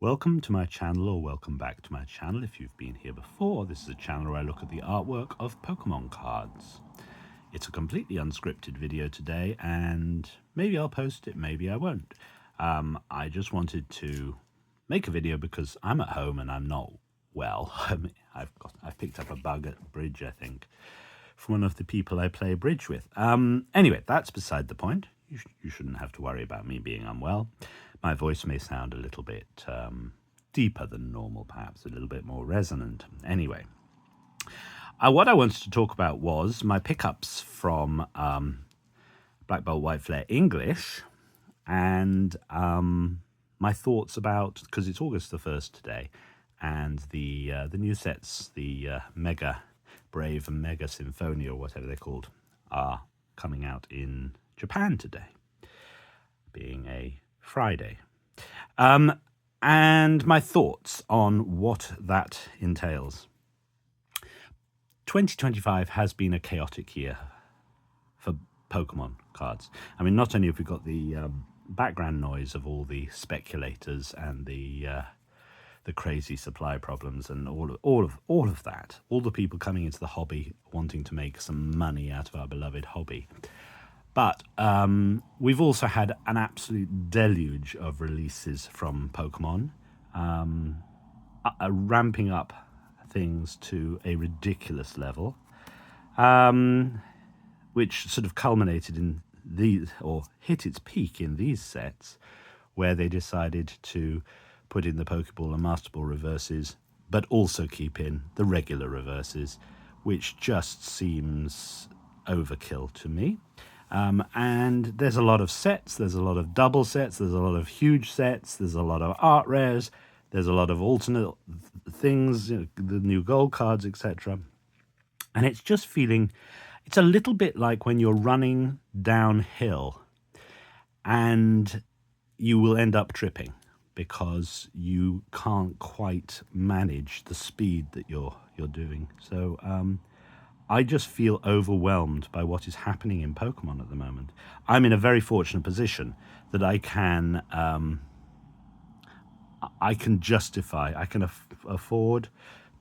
Welcome to my channel, or welcome back to my channel if you've been here before. This is a channel where I look at the artwork of Pokemon cards. It's a completely unscripted video today, and maybe I'll post it, maybe I won't. I just wanted to make a video because I'm at home and I'm not well. I've picked up a bug at bridge, I think, from one of the people I play bridge with. Anyway, that's beside the point. You shouldn't have to worry about me being unwell. My voice may sound a little bit deeper than normal, perhaps a little bit more resonant. Anyway, what I wanted to talk about was my pickups from Black Bolt White Flare English, and my thoughts about, because it's August the 1st today, and the new sets, the Brave and Mega Symphonia, or whatever they're called, are coming out in Japan today, being a Friday. And my thoughts on what that entails. 2025 has been a chaotic year for Pokemon cards. I mean, not only have we got the background noise of all the speculators and the crazy supply problems and all of that, all the people coming into the hobby wanting to make some money out of our beloved hobby. But we've also had an absolute deluge of releases from Pokemon, ramping up things to a ridiculous level, which sort of culminated in these, or hit its peak in these sets, where they decided to put in the Pokeball and Master Ball reverses, but also keep in the regular reverses, which just seems overkill to me. And there's a lot of sets, there's a lot of double sets, there's a lot of huge sets, there's a lot of art rares, there's a lot of alternate things, the new gold cards, etc. And it's just feeling, it's a little bit like when you're running downhill and you will end up tripping because you can't quite manage the speed that you're doing. So I just feel overwhelmed by what is happening in Pokemon at the moment. I'm in a very fortunate position that I can justify, I can afford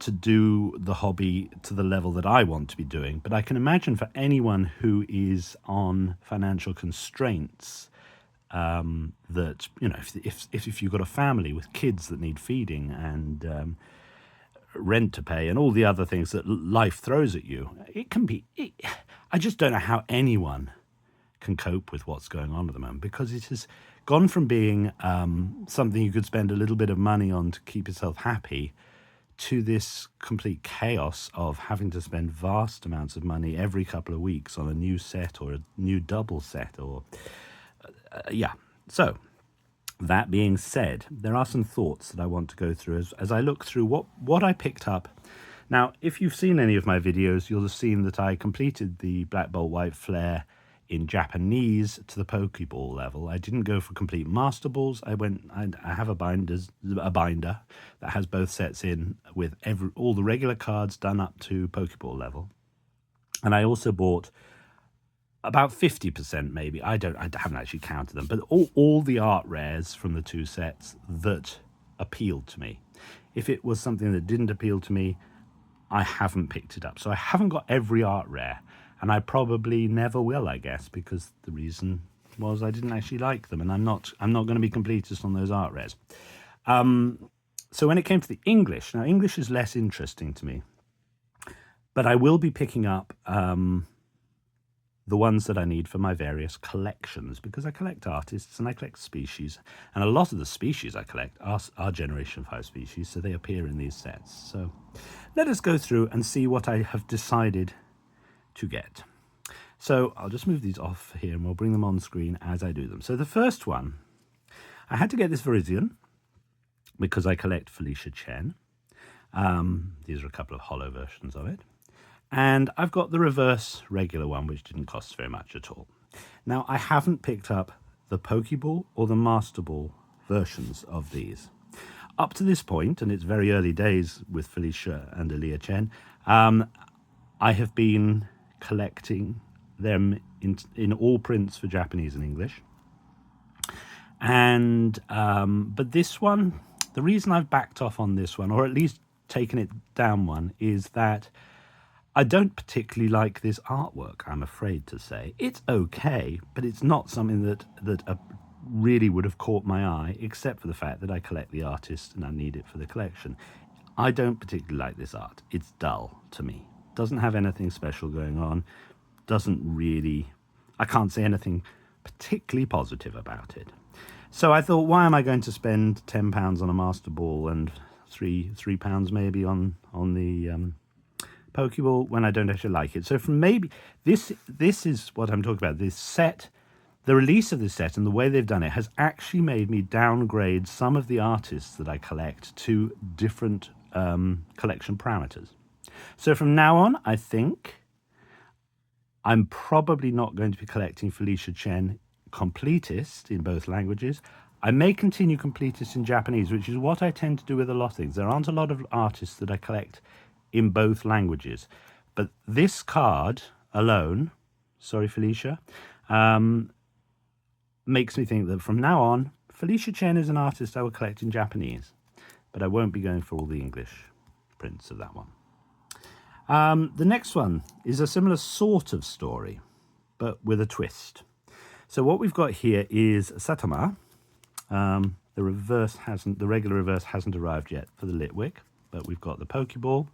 to do the hobby to the level that I want to be doing. But I can imagine for anyone who is on financial constraints, that, you know, if you've got a family with kids that need feeding and rent to pay and all the other things that life throws at you, I just don't know how anyone can cope with what's going on at the moment, because it has gone from being something you could spend a little bit of money on to keep yourself happy to this complete chaos of having to spend vast amounts of money every couple of weeks on a new set or a new double set, or so that being said, there are some thoughts that I want to go through as I look through what I picked up. Now, if you've seen any of my videos, you'll have seen that I completed the Black Bolt White Flare in Japanese to the Pokeball level. I didn't go for complete Master Balls. I have a binder that has both sets in, with all the regular cards done up to Pokeball level. And I also bought about 50%, maybe. I haven't actually counted them, but all the art rares from the two sets that appealed to me. If it was something that didn't appeal to me, I haven't picked it up. So I haven't got every art rare, and I probably never will, I guess, because the reason was I didn't actually like them, and I'm not going to be completist on those art rares. So when it came to the English, now English is less interesting to me, but I will be picking up the ones that I need for my various collections, because I collect artists and I collect species, and a lot of the species I collect are Generation 5 species, so they appear in these sets. So let us go through and see what I have decided to get. So I'll just move these off here and we'll bring them on screen as I do them. So the first one, I had to get this Virizion because I collect Felicia Chen. These are a couple of holo versions of it. And I've got the reverse regular one, which didn't cost very much at all. Now, I haven't picked up the Pokeball or the Master Ball versions of these. Up to this point, and it's very early days with Felicia and Aaliyah Chen, I have been collecting them in all prints for Japanese and English. And but this one, The reason I've backed off on this one, or at least taken it down one, is that I don't particularly like this artwork, I'm afraid to say. It's okay, but it's not something that really would have caught my eye, except for the fact that I collect the artist and I need it for the collection. I don't particularly like this art. It's dull to me. Doesn't have anything special going on. Doesn't really... I can't say anything particularly positive about it. So I thought, why am I going to spend £10 on a Master Ball and £3 maybe on the Pokeball when I don't actually like it? So from maybe this is what I'm talking about. This set, the release of this set and the way they've done it has actually made me downgrade some of the artists that I collect to different collection parameters. So from now on, I think I'm probably not going to be collecting Felicia Chen completist in both languages. I may continue completist in Japanese, which is what I tend to do with a lot of things. There aren't a lot of artists that I collect in both languages. But this card alone, sorry Felicia, makes me think that from now on, Felicia Chen is an artist I will collect in Japanese. But I won't be going for all the English prints of that one. The next one is a similar sort of story, but with a twist. So what we've got here is Satama. The regular reverse hasn't arrived yet for the Litwick, but we've got the Pokeball.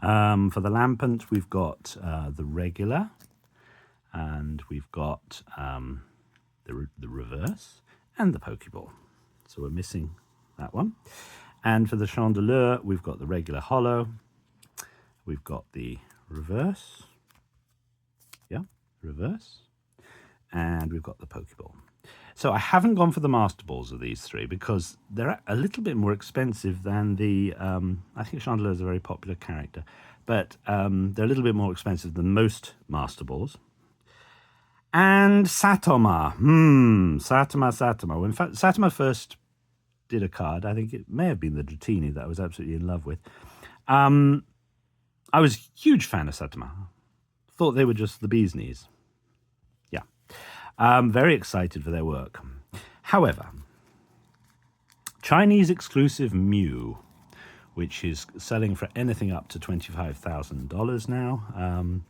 For the Lampant, we've got the regular, and we've got the reverse and the Pokeball. So we're missing that one. And for the Chandelure, we've got the regular holo. We've got the reverse. Yeah, reverse. And we've got the Pokeball. So I haven't gone for the Master Balls of these three because they're a little bit more expensive than the... I think Chandelure is a very popular character, but they're a little bit more expensive than most Master Balls. And Satoma. Satoma. When Satoma first did a card, I think it may have been the Dratini that I was absolutely in love with. I was a huge fan of Satoma. Thought they were just the bee's knees. Yeah. Very excited for their work. However, Chinese exclusive Mew, which is selling for anything up to $25,000 now,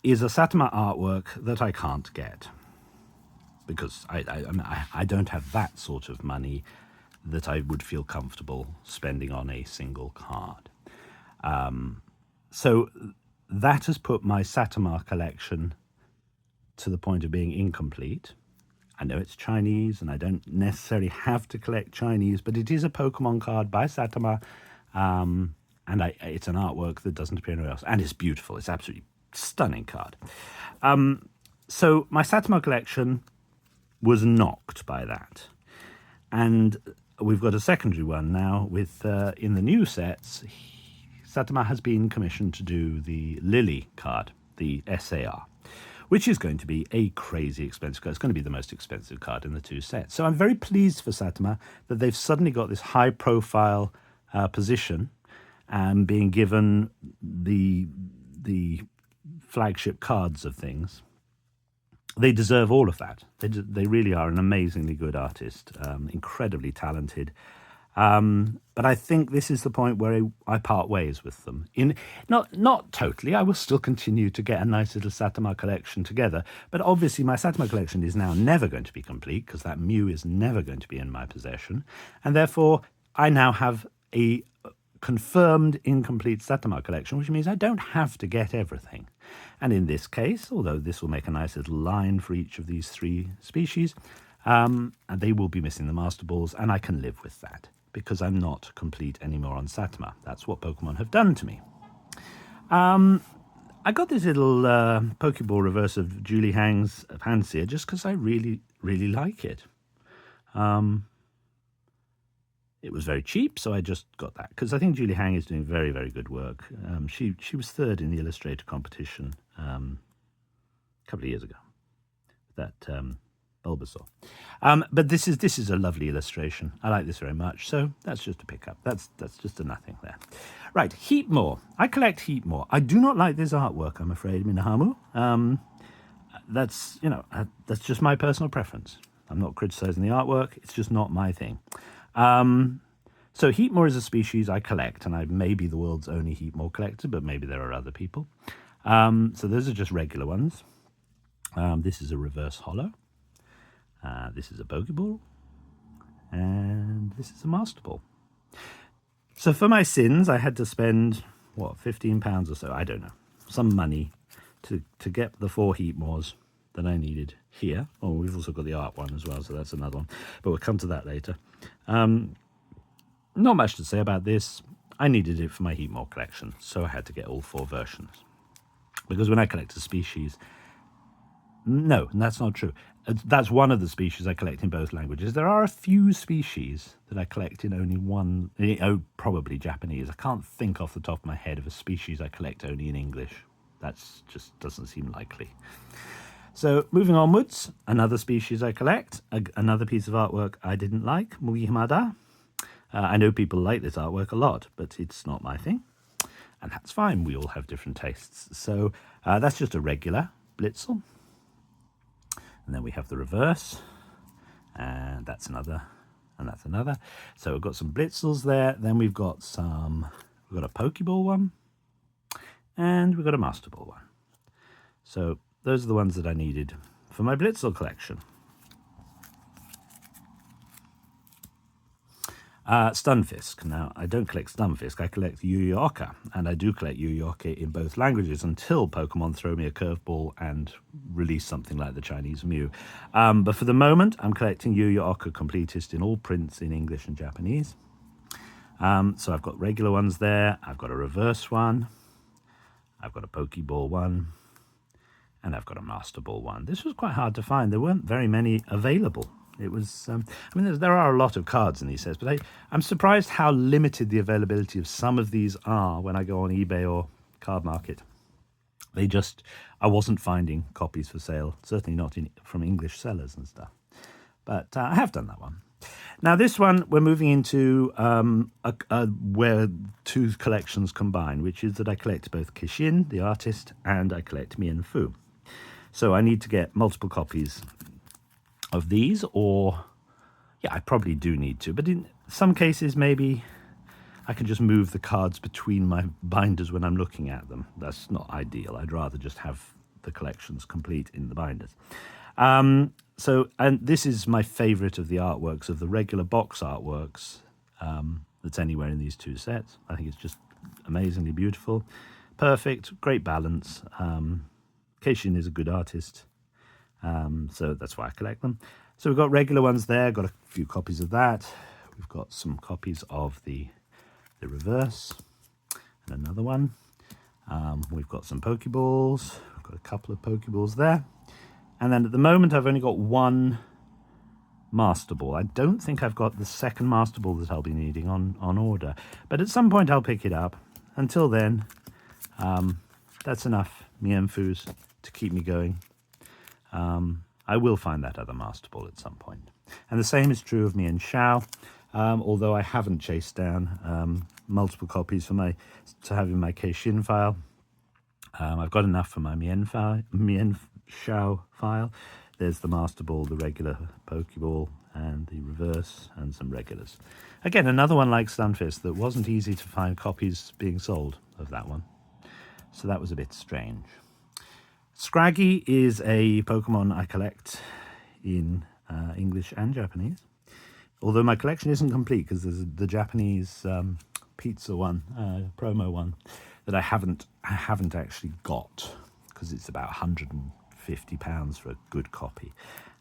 is a Satoma artwork that I can't get because I don't have that sort of money that I would feel comfortable spending on a single card. So that has put my Satoma collection to the point of being incomplete. I know it's Chinese and I don't necessarily have to collect Chinese, but it is a Pokemon card by Satoma, and it's an artwork that doesn't appear anywhere else. And it's beautiful. It's absolutely stunning card. So my Satoma collection was knocked by that. And we've got a secondary one now with, in the new sets, Satoma has been commissioned to do the Lily card, the SAR, which is going to be a crazy expensive card. It's going to be the most expensive card in the two sets. So I'm very pleased for Satoma that they've suddenly got this high-profile position and being given the flagship cards of things. They deserve all of that. They really are an amazingly good artist, incredibly talented. But I think this is the point where I part ways with them. Not totally. I will still continue to get a nice little Satoma collection together. But obviously my Satoma collection is now never going to be complete because that Mew is never going to be in my possession. And therefore, I now have a confirmed incomplete Satoma collection, which means I don't have to get everything. And in this case, although this will make a nice little line for each of these three species, and they will be missing the Master Balls, and I can live with that, because I'm not complete anymore on Satoma. That's what Pokemon have done to me. I got this little Pokeball reverse of Julie Hang's Pansear just because I really, really like it. It was very cheap, so I just got that, because I think Julie Hang is doing very, very good work. She was third in the Illustrator competition a couple of years ago. That... Bulbasaur. But this is a lovely illustration. I like this very much, so that's just a pickup. That's just a nothing there. Right, Heatmore. I collect Heatmore. I do not like this artwork, I'm afraid, Minahamu. That's just my personal preference. I'm not criticizing the artwork. It's just not my thing. So Heatmore is a species I collect, and I may be the world's only Heatmore collector, but maybe there are other people. So those are just regular ones. This is a reverse hollow. This is a Pokeball. And this is a Master Ball. So for my sins, I had to spend, what, £15 or so, I don't know, some money to get the 4 Heatmores that I needed here. Oh, we've also got the art one as well, so that's another one. But we'll come to that later. Not much to say about this. I needed it for my Heatmore collection, so I had to get all 4 versions. Because when I collect a species... No, that's not true. That's one of the species I collect in both languages. There are a few species that I collect in only one... Oh, probably Japanese. I can't think off the top of my head of a species I collect only in English. That just doesn't seem likely. So, moving onwards, another species I collect, another piece of artwork I didn't like, Mugihimada. I know people like this artwork a lot, but it's not my thing. And that's fine, we all have different tastes. So, that's just a regular Blitzel. And then we have the reverse, and that's another, and that's another. So we've got some Blitzels there, then we've got a Pokeball one, and we've got a Master Ball one. So those are the ones that I needed for my Blitzel collection. Stunfisk. Now, I don't collect Stunfisk, I collect Yu Yu Oka, and I do collect Yu Yu Oka in both languages until Pokemon throw me a curveball and release something like the Chinese Mew. But for the moment, I'm collecting Yu Yu Oka Completist in all prints in English and Japanese. So I've got regular ones there, I've got a reverse one, I've got a Pokeball one, and I've got a Master Ball one. This was quite hard to find. There weren't very many available. It was, I mean, there are a lot of cards in these sets, but I'm surprised how limited the availability of some of these are when I go on eBay or Card Market. I wasn't finding copies for sale, certainly not from English sellers and stuff. But I have done that one. Now this one, we're moving into where 2 collections combine, which is that I collect both Kishin, the artist, and I collect Mienfu. So I need to get multiple copies of these, or yeah, I probably do need to, but in some cases maybe I can just move the cards between my binders when I'm looking at them. That's not ideal. I'd rather just have the collections complete in the binders. And this is my favorite of the artworks, of the regular box artworks that's anywhere in these 2 sets. I think it's just amazingly beautiful, perfect, great balance. Keishin is a good artist. So that's why I collect them. So we've got regular ones there, got a few copies of that. We've got some copies of the reverse and another one. We've got some Pokeballs. We've got a couple of Pokeballs there. And then at the moment I've only got 1 Master Ball. I don't think I've got the second Master Ball that I'll be needing on order. But at some point I'll pick it up. Until then, that's enough Mienfus to keep me going. I will find that other Master Ball at some point. And the same is true of Mien Xiao, although I haven't chased down multiple copies to have in my Keishin file. I've got enough for my Mien Xiao file. There's the Master Ball, the regular Pokeball, and the reverse, and some regulars. Again, another one like Stunfisk that wasn't easy to find copies being sold of that one. So that was a bit strange. Scraggy is a Pokemon I collect in English and Japanese, although my collection isn't complete because there's the Japanese pizza one, promo one, that I haven't actually got because it's about £150 for a good copy,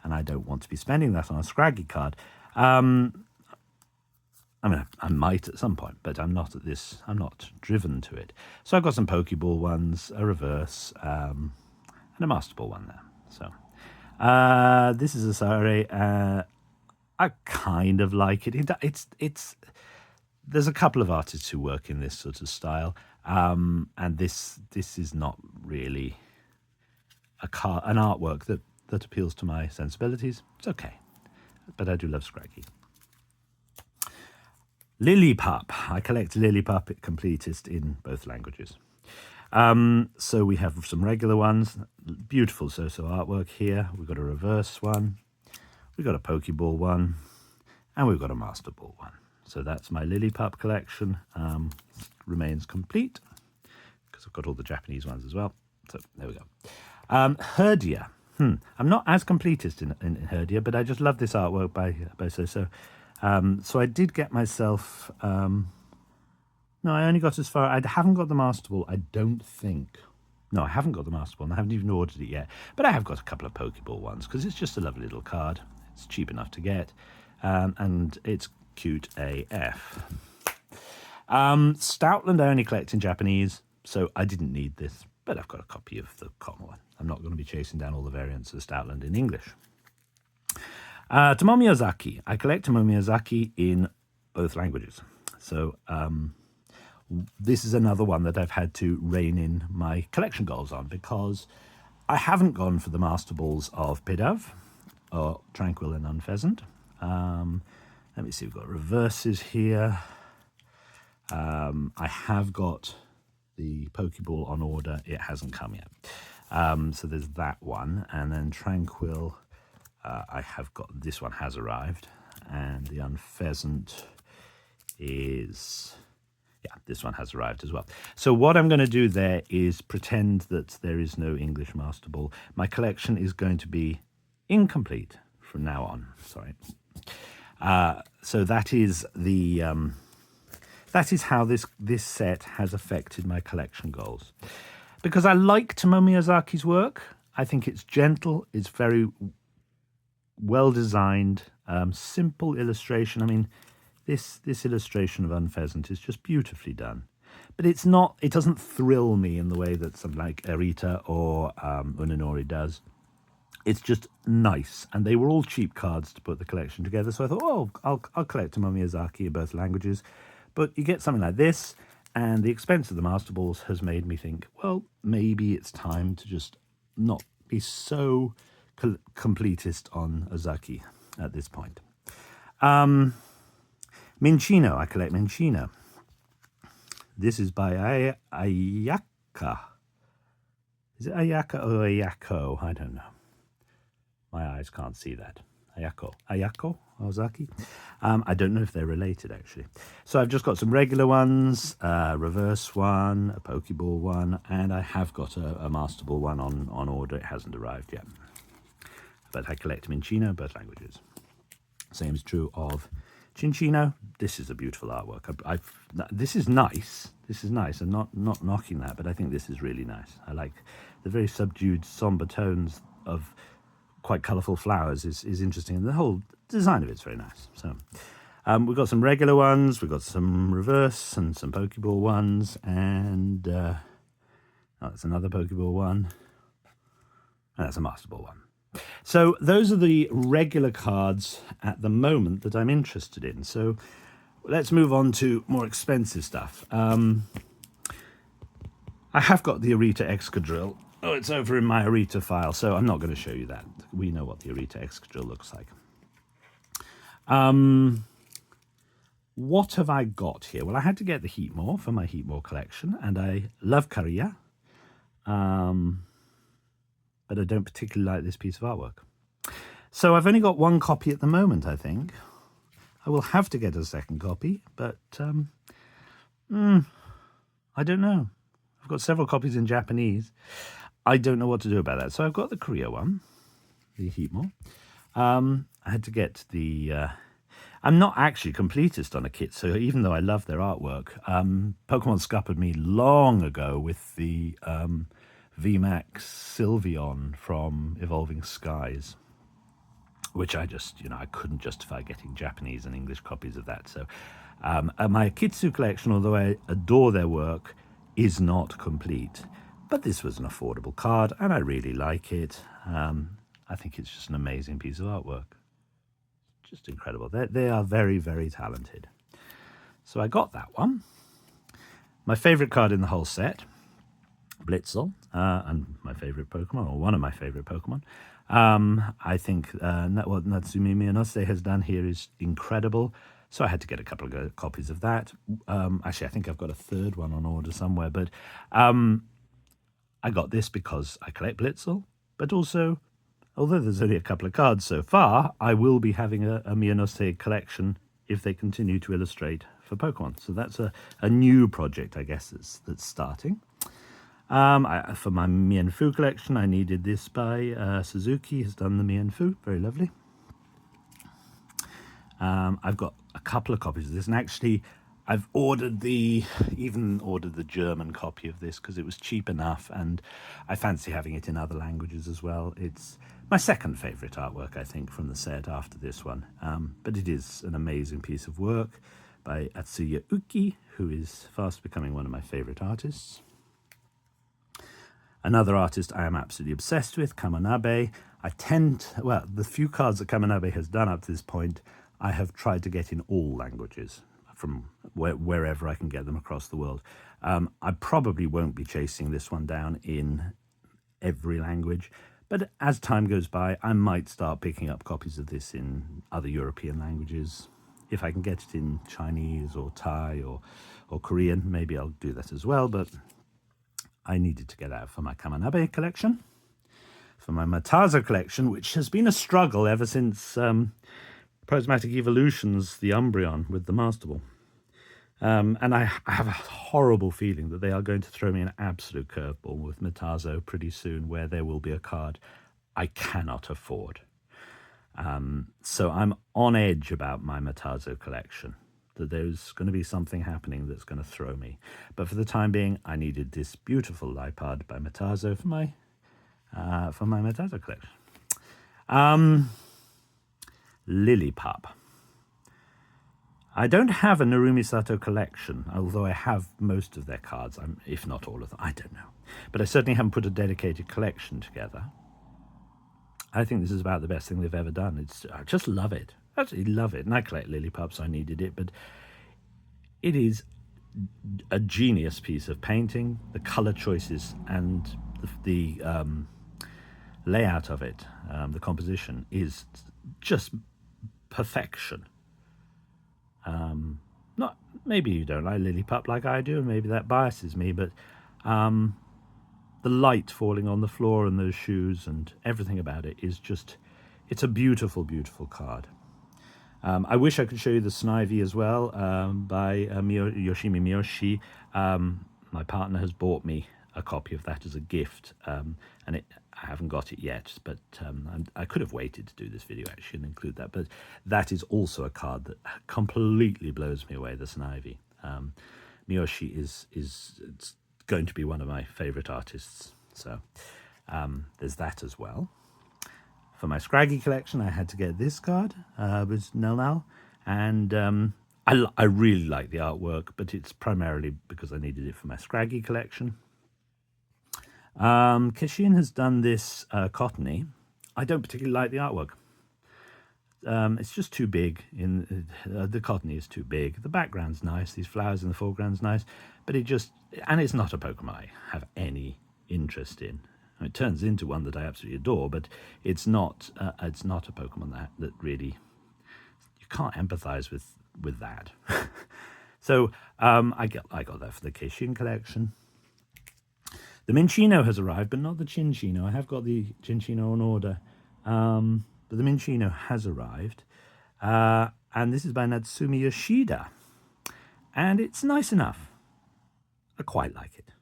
and I don't want to be spending that on a Scraggy card. I mean, I might at some point, but I'm not driven to it. So I've got some Pokeball ones, a reverse, and a Master Ball one there. So this is a Sare. I kind of like it. It's there's a couple of artists who work in this sort of style, and this is not really an artwork that appeals to my sensibilities. It's okay, but I do love Scraggy. Lillipup. I collect Lillipup Completist in both languages. So we have some regular ones, beautiful so artwork here. We've got a reverse one, we've got a Pokeball one, and we've got a Master Ball one. So that's my Lillipup collection. Remains complete because I've got all the Japanese ones as well. So there we go. Herdia. I'm not as completist in Herdia, but I just love this artwork by So. So I did get myself... no, I only got as far... I haven't got the Master Ball, I don't think. No, I haven't got the Master Ball, and I haven't even ordered it yet. But I have got a couple of Pokeball ones, because it's just a lovely little card. It's cheap enough to get, and it's cute AF. Stoutland I only collect in Japanese, so I didn't need this, but I've got a copy of the common one. I'm not going to be chasing down all the variants of Stoutland in English. Tomomi I collect Tomomi in both languages. So this is another one that I've had to rein in my collection goals on, because I haven't gone for the Master Balls of Pidove or Tranquil and Unpheasant. Let me see, we've got reverses here. I have got the Pokeball on order. It hasn't come yet. So there's that one. And then Tranquil, I have got, this one has arrived. And the Unpheasant is... yeah, this one has arrived as well. So what I'm going to do there is pretend that there is no English Master Ball. My collection is going to be incomplete from now on. Sorry. So that is the that is how this set has affected my collection goals. Because I like Tomomi Miyazaki's work. I think it's gentle. It's very well designed. Simple illustration. I mean, this illustration of Unpheasant is just beautifully done. But it's not, it doesn't thrill me in the way that something like Erita or Unanori does. It's just nice. And they were all cheap cards to put the collection together. So I thought, oh, I'll collect Tomomi Miyazaki in both languages. But you get something like this, and the expense of the Master Balls has made me think, well, maybe it's time to just not be so completist on Ozaki at this point. Minccino, I collect Minccino. This is by Ayaka. Is it Ayaka or Ayako? I don't know. My eyes can't see that. Ayako Ozaki. I don't know if they're related, actually. So I've just got some regular ones, a reverse one, a Pokeball one, and I have got a Master Ball one on order. It hasn't arrived yet. But I collect Minccino, both languages. Same is true of Cinccino. This is a beautiful artwork. This is nice. This is nice. I'm not knocking that, but I think this is really nice. I like the very subdued, somber tones of quite colourful flowers is interesting. And the whole design of it's very nice. So we've got some regular ones. We've got some reverse and some Pokeball ones. And that's another Pokeball one. And that's a Master Ball one. So those are the regular cards at the moment that I'm interested in. So let's move on to more expensive stuff. I have got the Erita Excadrill. Oh, it's over in my Erita file, so I'm not going to show you that. We know what the Erita Excadrill looks like. What have I got here? Well, I had to get the Heatmore for my Heatmore collection, and I love Kariya. But I don't particularly like this piece of artwork. So I've only got one copy at the moment, I think. I will have to get a second copy, but I don't know. I've got several copies in Japanese. I don't know what to do about that. So I've got the Korea one, the Heatmore. I had to get the... I'm not actually completist on a kit, so even though I love their artwork, Pokemon scuppered me long ago with the VMAX Sylveon from Evolving Skies, which I just, I couldn't justify getting Japanese and English copies of that. So my Kitsu collection, although I adore their work, is not complete. But this was an affordable card, and I really like it. I think it's just an amazing piece of artwork. Just incredible. They are very, very talented. So I got that one. My favourite card in the whole set, Blitzel, and my favourite Pokemon, or one of my favourite Pokemon. I think what Natsumi Miyonose has done here is incredible. So I had to get a couple of copies of that. Actually, I think I've got a third one on order somewhere. But I got this because I collect Blitzel, but also although there's only a couple of cards so far, I will be having a Miyanose collection if they continue to illustrate for Pokemon. So that's a new project, I guess, that's starting. For my Mienfoo collection, I needed this by Suzuki, has done the Mienfoo, very lovely. I've got a couple of copies of this, and actually I've even ordered the German copy of this because it was cheap enough, and I fancy having it in other languages as well. It's my second favourite artwork, I think, from the set after this one. But it is an amazing piece of work by Atsuya Uki, who is fast becoming one of my favourite artists. Another artist I am absolutely obsessed with, Kamanabe. The few cards that Kamanabe has done up to this point, I have tried to get in all languages, from wherever I can get them across the world. I probably won't be chasing this one down in every language, but as time goes by, I might start picking up copies of this in other European languages. If I can get it in Chinese or Thai or Korean, maybe I'll do that as well, but I needed to get out for my Kamanabe collection. For my Mataza collection, which has been a struggle ever since Prismatic Evolutions, the Umbreon with the Master Ball. And I have a horrible feeling that they are going to throw me an absolute curveball with Matazo pretty soon, where there will be a card I cannot afford. So I'm on edge about my Matazo collection, that there's going to be something happening that's going to throw me. But for the time being, I needed this beautiful Lipard by Matazo for my Matazo collection. Lillipup. I don't have a Narumi Sato collection, although I have most of their cards, if not all of them, I don't know. But I certainly haven't put a dedicated collection together. I think this is about the best thing they've ever done. I just love it. Absolutely love it. And I collect Lillipups, so I needed it, but it is a genius piece of painting. The color choices and the layout of it, the composition, is just perfection. Not maybe you don't like Lillipup like I do, and maybe that biases me, but the light falling on the floor and those shoes and everything about it is just, it's a beautiful, beautiful card. I wish I could show you the Snivy as well, by Yoshimi Miyoshi. My partner has bought me a copy of that as a gift, and I haven't got it yet, but I could have waited to do this video actually and include that, but that is also a card that completely blows me away, the Snivy. Miyoshi is it's going to be one of my favourite artists, so there's that as well. For my Scraggy collection, I had to get this card with Nel, and I really like the artwork, but it's primarily because I needed it for my Scraggy collection. Kishin has done this Cottony. I don't particularly like the artwork. It's just too big. The Cottony is too big. The background's nice, these flowers in the foreground's nice, but and it's not a Pokemon I have any interest in. It turns into one that I absolutely adore, but it's not a Pokemon that really, you can't empathize with that. So I got that for the Kishin collection. The Minccino has arrived, but not the Cinccino. I have got the Cinccino on order, but the Minccino has arrived, and this is by Natsumi Yoshida, and it's nice enough. I quite like it.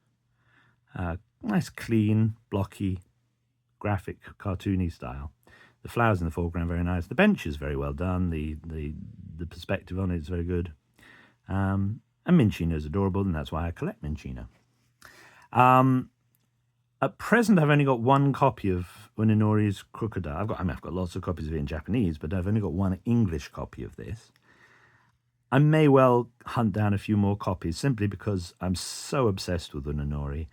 Nice, clean, blocky, graphic, cartoony style. The flowers in the foreground very nice. The bench is very well done. The perspective on it is very good. And Minccino is adorable, and that's why I collect Minccino. At present, I've only got one copy of Uninori's Crocodile. I've got lots of copies of it in Japanese, but I've only got one English copy of this. I may well hunt down a few more copies simply because I'm so obsessed with Uninori.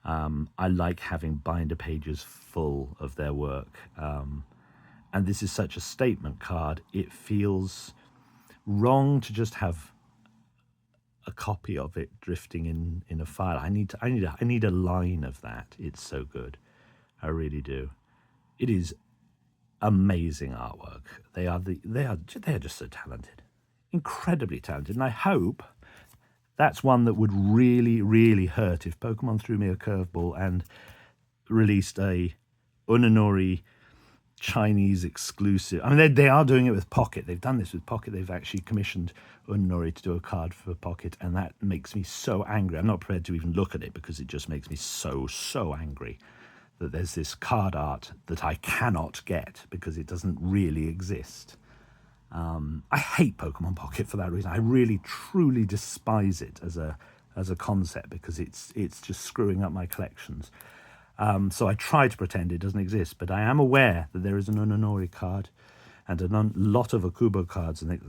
I like having binder pages full of their work. And this is such a statement card. It feels wrong to just have a copy of it drifting in a file. I need a line of that. It's so good. I really do. It is amazing artwork. They are just so talented. Incredibly talented. And I hope that's one that would really, really hurt if Pokemon threw me a curveball and released a Uninori Chinese exclusive. I mean, they are doing it with Pocket. They've done this with Pocket. They've actually commissioned Unori to do a card for Pocket, and that makes me so angry. I'm not prepared to even look at it because it just makes me so angry that there's this card art that I cannot get because it doesn't really exist. I hate Pokemon Pocket for that reason. I really, truly despise it as a concept because it's just screwing up my collections. So I try to pretend it doesn't exist, but I am aware that there is an Unonori card and a lot of Akubo cards, and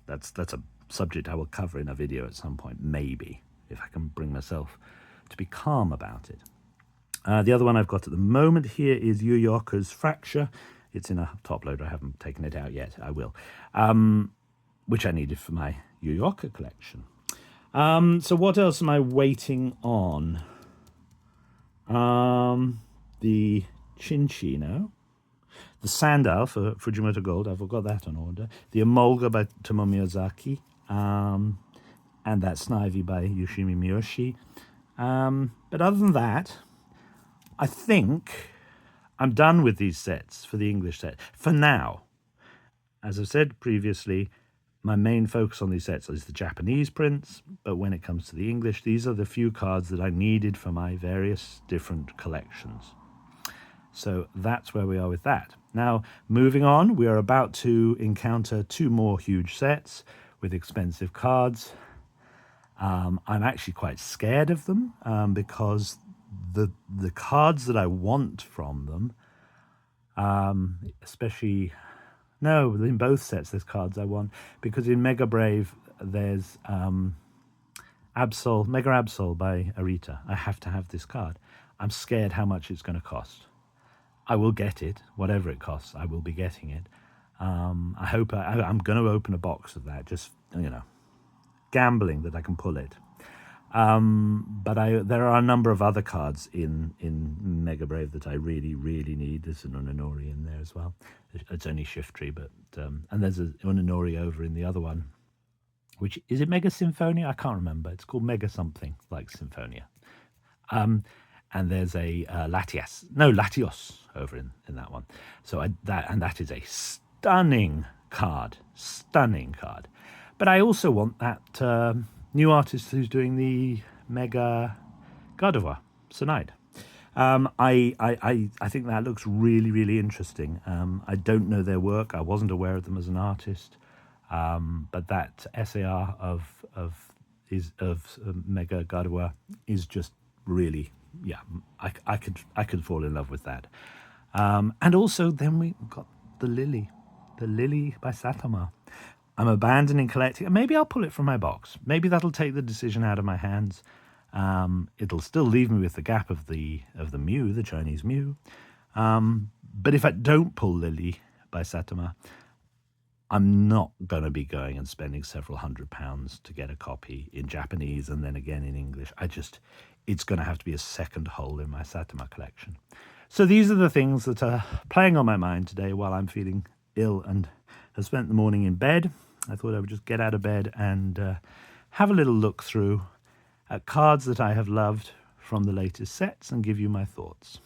that's a subject I will cover in a video at some point, maybe, if I can bring myself to be calm about it. The other one I've got at the moment here is Yu Yoko's Fracture. It's in a top loader. I haven't taken it out yet. I will, which I needed for my Yu Yoko collection. So what else am I waiting on? The Chinchino, the Sandal for Fujimoto Gold, I've got that on order. The Emolga by Tomo Miyazaki, and that Snivy by Yoshimi Miyoshi. But other than that, I think I'm done with these sets for the English set for now. As I've said previously, my main focus on these sets is the Japanese prints, but when it comes to the English, these are the few cards that I needed for my various different collections. So that's where we are with that. Now, moving on, we are about to encounter 2 more huge sets with expensive cards. I'm actually quite scared of them because the cards that I want from them, especially... No, in both sets there's cards I want, because in Mega Brave there's Mega Absol by Arita. I have to have this card. I'm scared how much it's going to cost. I will get it, whatever it costs, I will be getting it. I hope I'm going to open a box of that, just, gambling that I can pull it. But there are a number of other cards in Mega Brave that I really, really need. There's an Unonori in there as well. It's only Shiftry, but and there's an Unonori over in the other one. Which is it Mega Symphonia? I can't remember. It's called Mega something like Symphonia. And there's a Latios over in that one. So that is a stunning card. But I also want that new artist who's doing the Mega Gardevoir, Sonide. I think that looks really, really interesting. I don't know their work. I wasn't aware of them as an artist. But that SAR of Mega Gardevoir is just really, I could fall in love with that. And also then we got the Lily by Satama. I'm abandoning collecting. Maybe I'll pull it from my box. Maybe that'll take the decision out of my hands. It'll still leave me with the gap of the Mew, the Chinese Mew. But if I don't pull Lily by Satama, I'm not going to be going and spending several £100 to get a copy in Japanese and then again in English. It's going to have to be a second hole in my Satama collection. So these are the things that are playing on my mind today while I'm feeling ill and have spent the morning in bed. I thought I would just get out of bed and have a little look through at cards that I have loved from the latest sets and give you my thoughts.